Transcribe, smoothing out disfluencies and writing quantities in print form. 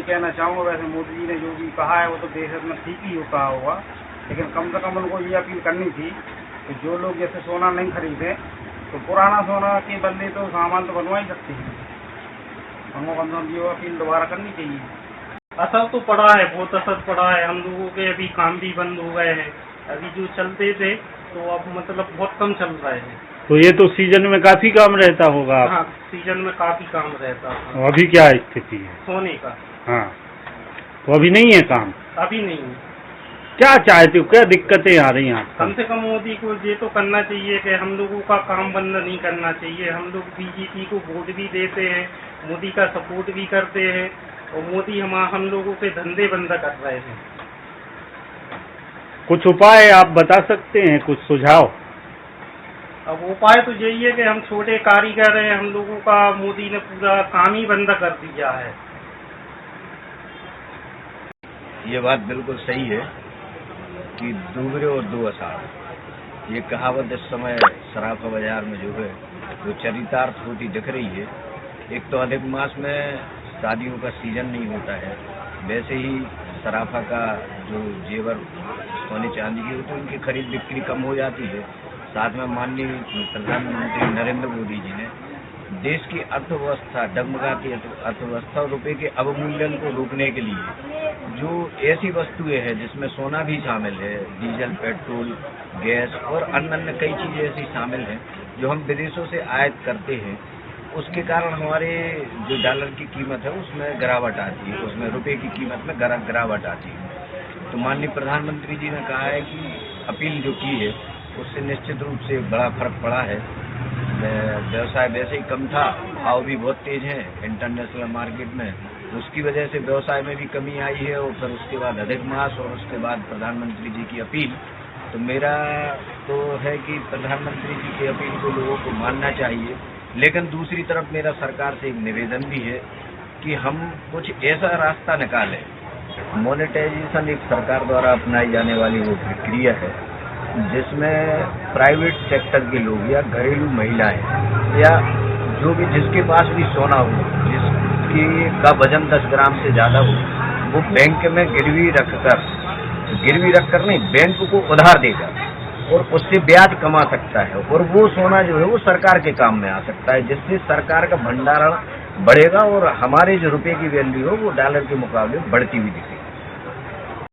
ये कहना चाहूँगा, वैसे मोदी जी ने जो भी कहा है वो तो बेहद में ठीक ही कहा होगा, लेकिन कम से कम उनको ये अपील करनी थी कि जो लोग जैसे सोना नहीं खरीदे तो पुराना सोना के बदले तो सामान तो बनवा ही सकते हैं। हमको कम से कम ये अपील दोबारा करनी चाहिए। असर तो पड़ा है, बहुत असर पड़ा है। हम लोगों के अभी काम भी बंद हो गए हैं। अभी जो चलते थे तो अब मतलब बहुत कम चल रहे हैं। तो ये तो सीजन में काफी काम रहता होगा। हाँ, सीजन में काफी काम रहता है। अभी क्या स्थिति है सोने का? हाँ, तो अभी नहीं है काम? अभी नहीं है। क्या चाहते हो, क्या दिक्कतें आ रही हैं आपको? कम से कम मोदी को ये तो करना चाहिए कि हम लोगों का काम बंद नहीं करना चाहिए। हम लोग बीजेपी को वोट भी देते हैं, मोदी का सपोर्ट भी करते हैं, और मोदी हम लोगों के धंधे बंद कर रहे हैं। कुछ उपाय आप बता सकते हैं, कुछ सुझाव? अब उपाय तो यही है कि हम छोटे कारीगर हैं, हम लोगों का मोदी ने पूरा काम ही बंद कर दिया है। ये बात बिल्कुल सही है कि दूबरे और दो असार, ये कहावत इस समय सराफा बाजार में जो है वो चरितार्थ होती दिख रही है। एक तो अधिक मास में शादियों का सीजन नहीं होता है, वैसे ही सराफा का जो जेवर सोने चांदी की होती है उनकी खरीद बिक्री कम हो जाती है। साथ में माननीय प्रधानमंत्री नरेंद्र मोदी जी ने देश की अर्थव्यवस्था, डगमगाती अर्थव्यवस्था और रुपये के अवमूल्यन को रोकने के लिए जो ऐसी वस्तुएं हैं जिसमें सोना भी शामिल है, डीजल, पेट्रोल, गैस और अन्य कई चीजें ऐसी शामिल हैं जो हम विदेशों से आयात करते हैं, उसके कारण हमारे जो डॉलर की कीमत है उसमें गिरावट आती है, उसमें रुपये की कीमत में गिरावट आती है। तो माननीय प्रधानमंत्री जी ने कहा है कि अपील जो की है उससे निश्चित रूप से बड़ा फर्क पड़ा है। व्यवसाय वैसे ही कम था, भाव भी बहुत तेज है इंटरनेशनल मार्केट में, उसकी वजह से व्यवसाय में भी कमी आई है। और फिर उसके बाद अधिक मास और उसके बाद प्रधानमंत्री जी की अपील, तो मेरा तो है कि प्रधानमंत्री जी की अपील को लोगों को मानना चाहिए। लेकिन दूसरी तरफ मेरा सरकार से एक निवेदन भी है कि हम कुछ ऐसा रास्ता निकालें। मोनेटाइजेशन एक सरकार द्वारा अपनाई जाने वाली वो प्रक्रिया है जिसमें प्राइवेट सेक्टर के लोग या घरेलू महिलाएं या जो भी जिसके पास भी सोना हो, जिसकी का वजन 10 ग्राम से ज़्यादा हो, वो बैंक में गिरवी रखकर नहीं, बैंक को उधार देकर और उससे ब्याज कमा सकता है, और वो सोना जो है वो सरकार के काम में आ सकता है, जिससे सरकार का भंडारण बढ़ेगा और हमारे जो रुपये की वैल्यू हो वो डॉलर के मुकाबले बढ़ती हुई दिखेगी।